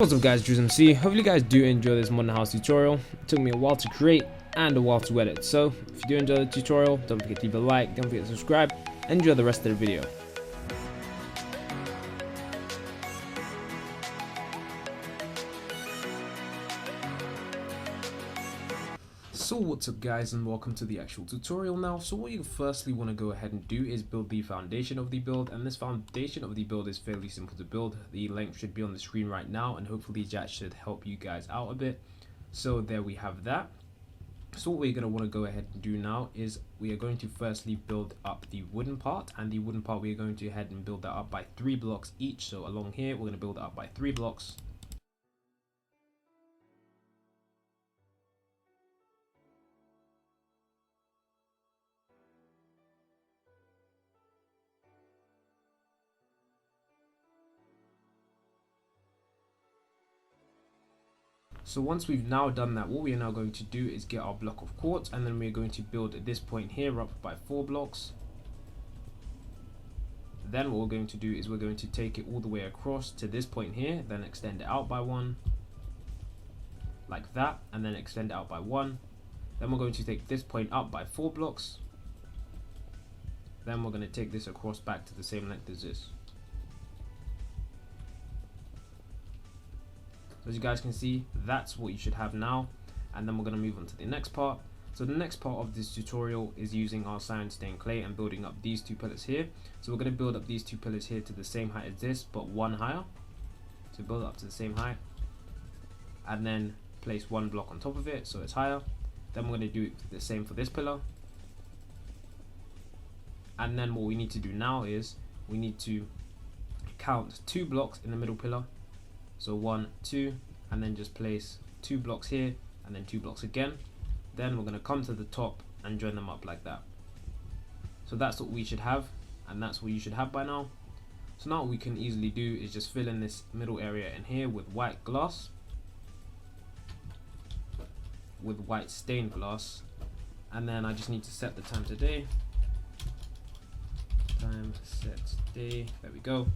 What's up guys, MC. Hopefully you guys do enjoy this modern house tutorial. It took me a while to create and a while to edit, so if you do enjoy the tutorial, don't forget to leave a like, don't forget to subscribe, and enjoy the rest of the video. So what's up guys, and welcome to the actual tutorial now. So what you firstly want to go ahead and do is build the foundation of the build, and this foundation of the build is fairly simple to build. The link should be on the screen right now, and hopefully that should help you guys out a bit. So there we have that. So what we're going to want to go ahead and do now is we are going to firstly build up the wooden part, and the wooden part we are going to head and build that up by 3 blocks each. So along here we're going to build it up by 3 blocks. So once we've now done that, what we are now going to do is get our block of quartz, and then we're going to build this point here up by 4 blocks. Then what we're going to do is we're going to take it all the way across to this point here, then extend it out by 1 like that, and then extend it out by 1. Then we're going to take this point up by 4 blocks. Then we're going to take this across back to the same length as this. So as you guys can see, that's what you should have now, and then we're going to move on to the next part. So the next part of this tutorial is using our cyan stained clay and building up these 2 pillars here. So we're going to build up these 2 pillars here to the same height as this, but 1 higher. So build it up to the same height, and then place 1 block on top of it so it's higher. Then we're going to do the same for this pillar. And then what we need to do now is we need to count 2 blocks in the middle pillar. So 1, 2, and then just place 2 blocks here, and then 2 blocks again. Then we're going to come to the top and join them up like that. So that's what we should have, and that's what you should have by now. So now what we can easily do is just fill in this middle area in here with white glass, with white stained glass, and then I just need to set the time today. Time set today. There we go.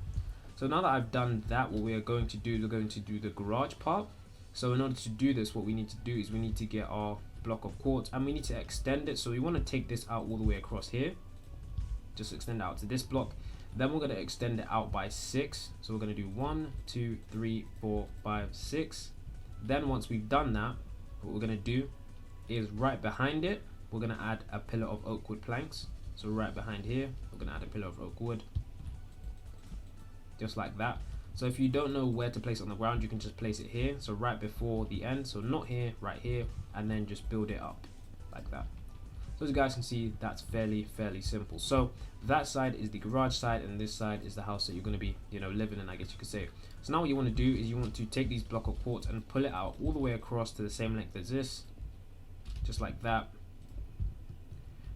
So now that I've done that, what we are going to do is we're going to do the garage part. So in order to do this, what we need to do is we need to get our block of quartz, and we need to extend it. So we want to take this out all the way across here. Just extend it out to this block. Then we're going to extend it out by 6. So we're going to do 1, 2, 3, 4, 5, 6. Then once we've done that, what we're going to do is right behind it, we're going to add a pillar of oak wood planks. So right behind here, we're going to add a pillar of oak wood. Just like that. So if you don't know where to place it on the ground, you can just place it here, so right before the end, so not here, right here, and then just build it up like that. So as you guys can see, that's fairly simple. So that side is the garage side, and this side is the house that you're going to be, living in, I guess you could say. So now what you want to do is you want to take these block of quartz and pull it out all the way across to the same length as this, just like that.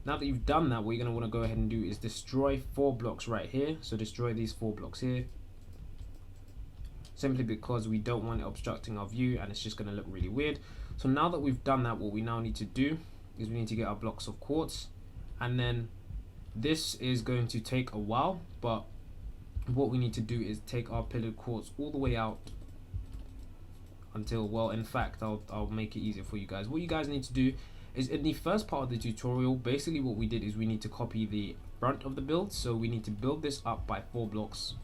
Now that you've done that, what you're going to want to go ahead and do is destroy 4 blocks right here. So destroy these 4 blocks here, simply because we don't want it obstructing our view, and it's just going to look really weird. So now that we've done that, what we now need to do is we need to get our blocks of quartz, and then this is going to take a while, but what we need to do is take our pillared quartz all the way out until, well, in fact, I'll make it easier for you guys. What you guys need to do is in the first part of the tutorial, basically what we did is we need to copy the front of the build. So we need to build this up by 4 blocks,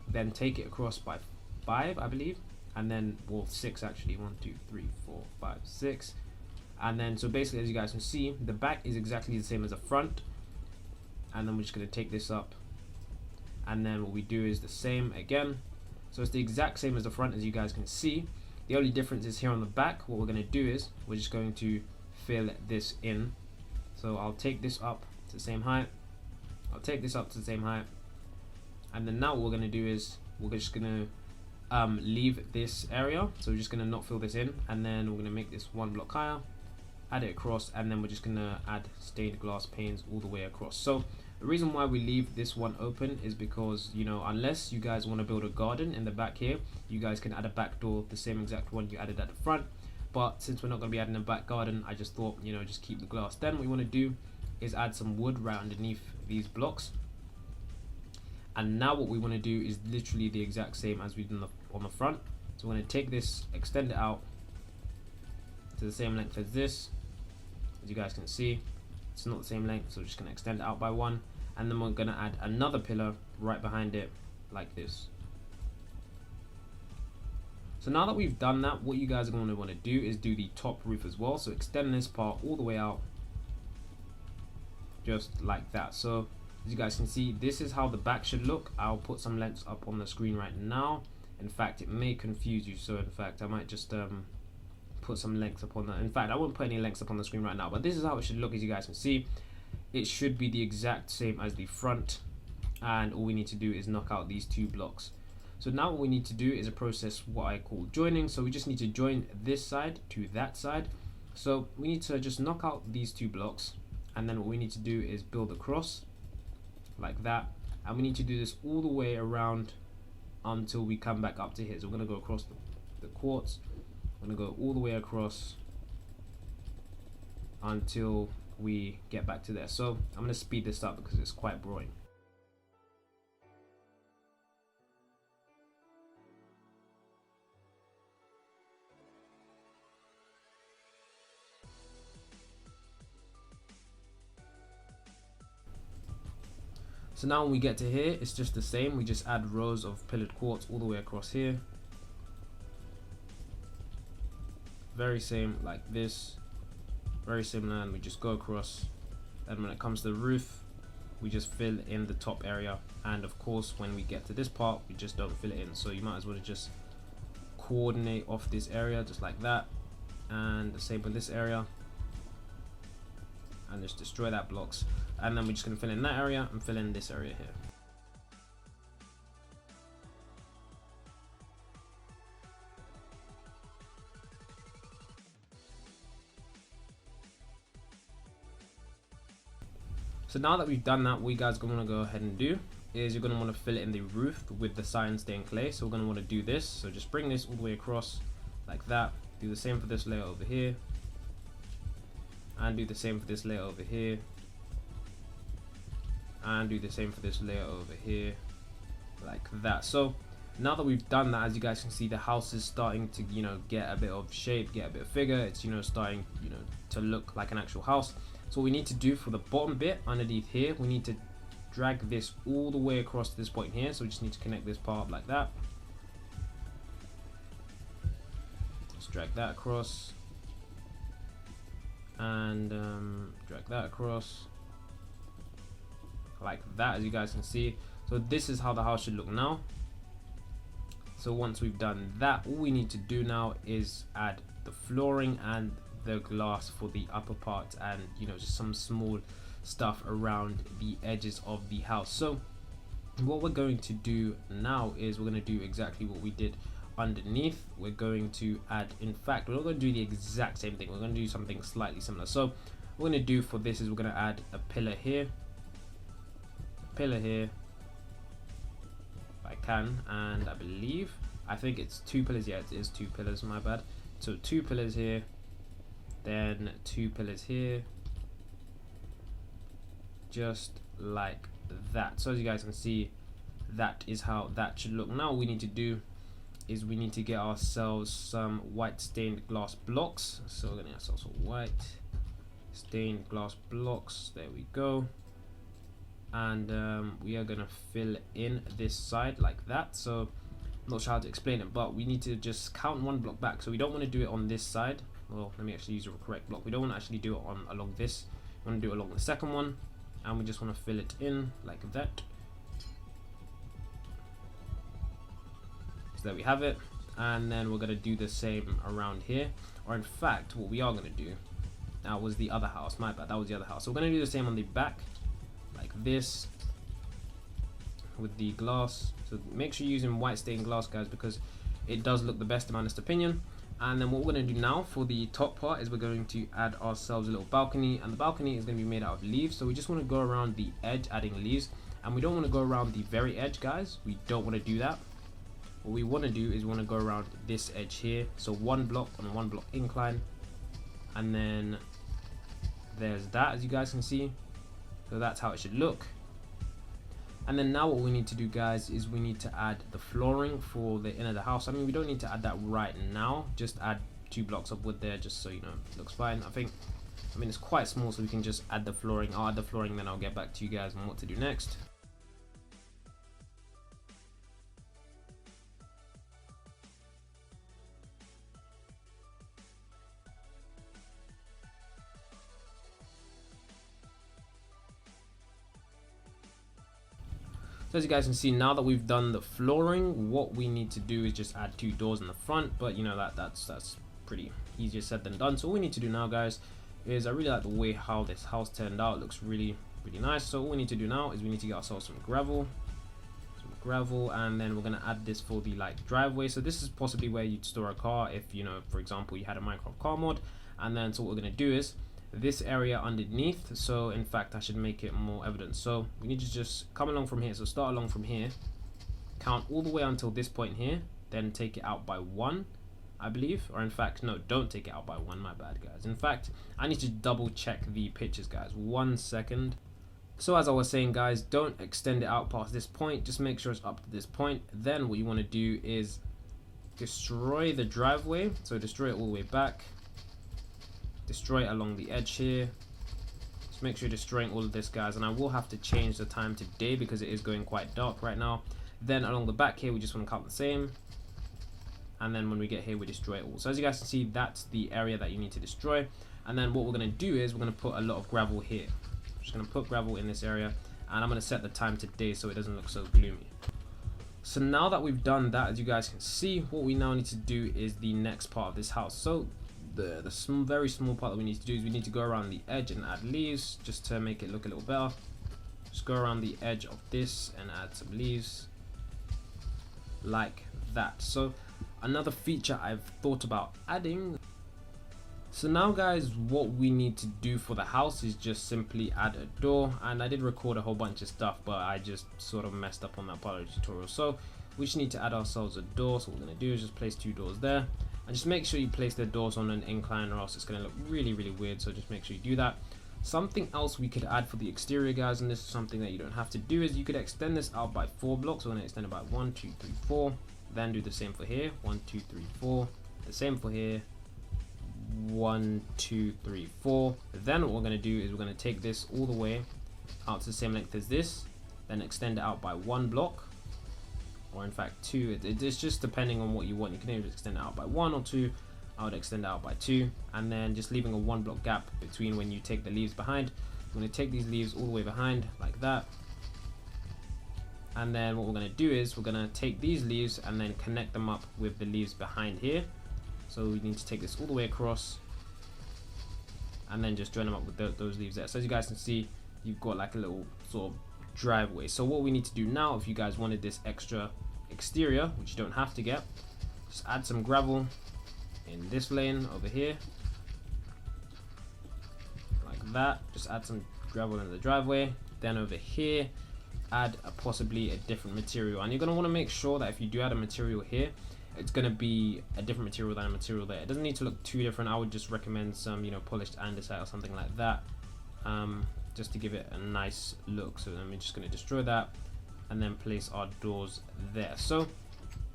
then take it across by 5, I believe, and then, well, 6 actually, 1, 2, 3, 4, 5, 6. And then, so basically, as you guys can see, the back is exactly the same as the front, and then we're just going to take this up, and then what we do is the same again. So it's the exact same as the front, as you guys can see. The only difference is here on the back. What we're going to do is we're just going to fill this in. So I'll take this up to the same height, I'll take this up to the same height, and then now what we're going to do is we're just going to leave this area. So we're just going to not fill this in, and then we're going to make this 1 block higher, add it across, and then we're just going to add stained glass panes all the way across. So the reason why we leave this one open is because, unless you guys want to build a garden in the back here, you guys can add a back door, the same exact one you added at the front. But since we're not going to be adding a back garden, I just thought, just keep the glass. Then what you want to do is add some wood right underneath these blocks. And now what we want to do is literally the exact same as we've done on the front. So we're going to take this, extend it out to the same length as this. As you guys can see, it's not the same length, so we're just going to extend it out by 1, and then we're going to add another pillar right behind it like this. So now that we've done that, what you guys are going to want to do is do the top roof as well. So extend this part all the way out, just like that. So as you guys can see, this is how the back should look. I'll put some lengths up on the screen right now. In fact, it may confuse you, so in fact I might just put some lengths up on that. In fact, I won't put any lengths up on the screen right now, but this is how it should look. As you guys can see, it should be the exact same as the front, and all we need to do is knock out these 2 blocks. So now what we need to do is a process what I call joining. So we just need to join this side to that side. So we need to just knock out these 2 blocks, and then what we need to do is build across like that, and we need to do this all the way around until we come back up to here. So we're going to go across the quartz. I'm going to go all the way across until we get back to there. So I'm going to speed this up because it's quite boring. So now when we get to here, it's just the same. We just add rows of pillared quartz all the way across here. Very same like this. Very similar, and we just go across. And when it comes to the roof, we just fill in the top area. And of course, when we get to this part, we just don't fill it in. So you might as well just coordinate off this area just like that. And the same with this area. And just destroy that blocks. And then we're just going to fill in that area and fill in this area here. So now that we've done that, what you guys are going to go ahead and do is you're going to want to fill it in the roof with the cyan stained clay. So we're going to want to do this. So just bring this all the way across like that. Do the same for this layer over here. And do the same for this layer over here. And do the same for this layer over here like that. So now that we've done that, as you guys can see, the house is starting to, you know, get a bit of shape, get a bit of figure. It's, you know, starting, you know, to look like an actual house. So what we need to do for the bottom bit underneath here, we need to drag this all the way across to this point here. So we just need to connect this part up like that. Let's drag that across, and drag that across like that, as you guys can see. So this is how the house should look now. So once we've done that, all we need to do now is add the flooring and the glass for the upper part, and, you know, just some small stuff around the edges of the house. So what we're going to do now is we're going to do exactly what we did underneath. We're going to add, in fact, we're not going to do the exact same thing. We're going to do something slightly similar. So what we're going to do for this is we're going to add a pillar here, pillar here if I can, and I think it's 2 pillars. Yeah, it is 2 pillars, my bad. So 2 pillars here, then 2 pillars here, just like that. So as you guys can see, that is how that should look. Now what we need to do is we need to get ourselves some white stained glass blocks. So we're gonna get ourselves some white stained glass blocks. There we go. And we are gonna fill in this side like that. So I'm not sure how to explain it, but we need to just count 1 block back. So we don't want to do it on this side. Well, let me actually use the correct block. We don't want to actually do it on along this. We want to do it along the second one, and we just want to fill it in like that. So there we have it. And then we're going to do the same around here. Or in fact, what we are going to do, that was the other house, my bad, that was the other house. So we're going to do the same on the back like this with the glass. So make sure you're using white stained glass, guys, because it does look the best in my honest opinion. And then what we're going to do now for the top part is we're going to add ourselves a little balcony, and the balcony is going to be made out of leaves. So we just want to go around the edge adding leaves, and we don't want to go around the very edge, guys. We don't want to do that. What we want to do is we want to go around this edge here. So 1 block on 1 block incline, and then there's that, as you guys can see. So that's how it should look. And then now what we need to do, guys, is we need to add the flooring for the inner of the house. I mean, we don't need to add that right now, just add 2 blocks of wood there, just so you know it looks fine. I mean it's quite small, so we can just add the flooring. I'll add the flooring, then I'll get back to you guys on what to do next. So as you guys can see, now that we've done the flooring, what we need to do is just add 2 doors in the front. But you know that's pretty easier said than done. So all we need to do now, guys, is I really like the way how this house turned out. It looks really nice. So all we need to do now is we need to get ourselves some gravel, and then we're gonna add this for the like driveway. So this is possibly where you'd store a car if, you know, for example, you had a Minecraft car mod. And then so what we're gonna do is this area underneath, so in fact I should make it more evident. So we need to just come along from here, so start along from here, count all the way until this point here, then take it out by 1, I believe, or in fact no, don't take it out by 1, my bad guys. In fact I need to double check the pictures, guys, 1 second. So as I was saying, guys, don't extend it out past this point, just make sure it's up to this point. Then what you want to do is destroy the driveway, so destroy it all the way back, destroy it along the edge here. Just make sure you're destroying all of this, guys, and I will have to change the time to day because it is going quite dark right now. Then along the back here we just want to count the same, and then when we get here we destroy it all. So as you guys can see, that's the area that you need to destroy. And then what we're going to do is we're going to put a lot of gravel here. I'm just going to put gravel in this area, and I'm going to set the time to day so it doesn't look so gloomy. So now that we've done that, as you guys can see, what we now need to do is the next part of this house. So the very small part that we need to do is we need to go around the edge and add leaves just to make it look a little better. Just go around the edge of this and add some leaves like that. So another feature I've thought about adding. So now, guys, what we need to do for the house is just simply add a door. And I did record a whole bunch of stuff, but I just sort of messed up on that part of the tutorial. So we just need to add ourselves a door. So what we're going to do is just place 2 doors there. And just make sure you place the doors on an incline, or else it's going to look really weird. So just make sure you do that. Something else we could add for the exterior, guys, and this is something that you don't have to do, is you could extend this out by 4 blocks. We're going to extend it by 1, 2, 3, 4. Then do the same for here. 1, 2, 3, 4. The same for here. 1, 2, 3, 4. Then what we're going to do is we're going to take this all the way out to the same length as this, then extend it out by 1 block, or in fact 2. It's just depending on what you want. You can either extend it out by 1 or 2. I would extend it out by 2, and then just leaving a 1 block gap between when you take the leaves behind. I'm going to take these leaves all the way behind like that, and then what we're going to do is we're going to take these leaves and then connect them up with the leaves behind here. So we need to take this all the way across and then just join them up with those leaves there. So as you guys can see, you've got like a little sort of driveway. So what we need to do now, if you guys wanted this extra exterior, which you don't have to get, just add some gravel in this lane over here like that. Just add some gravel in the driveway. Then over here add possibly a different material, and you're going to want to make sure that if you do add a material here, it's going to be a different material than a material there. It doesn't need to look too different. I would just recommend some, you know, polished andesite or something like that, just to give it a nice look. So then we're just going to destroy that and then place our doors there. So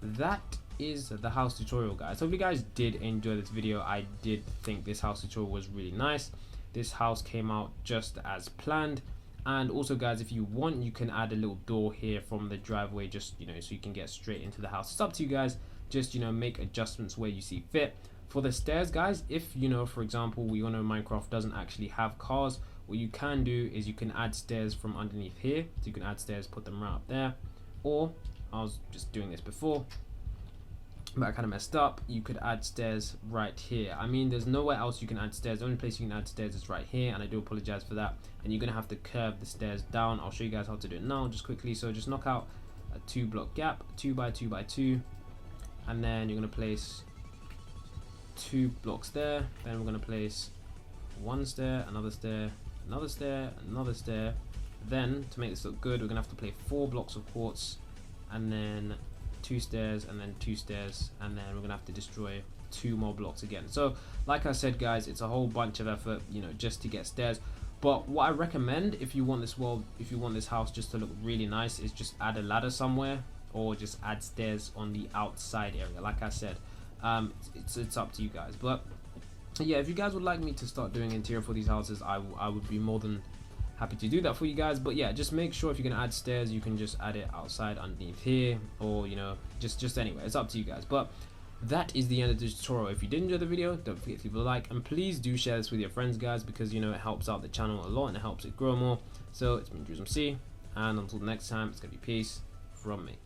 that is the house tutorial, guys. Hope you guys did enjoy this video. I did think this house tutorial was really nice. This house came out just as planned. And also, guys, if you want, you can add a little door here from the driveway, just, you know, so you can get straight into the house. It's up to you guys. Just, you know, make adjustments where you see fit. For the stairs, guys, if, you know, for example, we all know Minecraft doesn't actually have cars, what you can do is you can add stairs from underneath here. So you can add stairs, put them right up there. Or, I was just doing this before, but I kind of messed up. You could add stairs right here. I mean, there's nowhere else you can add stairs. The only place you can add stairs is right here, and I do apologize for that. And you're going to have to curve the stairs down. I'll show you guys how to do it now, just quickly. So just knock out a 2 block gap, 2 by 2 by 2, and then you're going to place 2 blocks there. Then we're going to place 1 stair, another stair, another stair, another stair. Then to make this look good, we're going to have to place 4 blocks of quartz, and then 2 stairs, and then 2 stairs, and then we're gonna have to destroy 2 more blocks again. So like I said, guys, it's a whole bunch of effort, you know, just to get stairs. But what I recommend, if you want this house just to look really nice, is just add a ladder somewhere, or just add stairs on the outside area. Like I said, it's up to you guys. But yeah, if you guys would like me to start doing interior for these houses, I would be more than happy to do that for you guys. But yeah, just make sure if you're gonna add stairs, you can just add it outside underneath here, or you know, just anywhere. It's up to you guys. But that is the end of the tutorial. If you did enjoy the video, don't forget to leave a like, and please do share this with your friends, guys, because you know it helps out the channel a lot and it helps it grow more. So it's been Drews MC, and until next time, it's gonna be peace from me.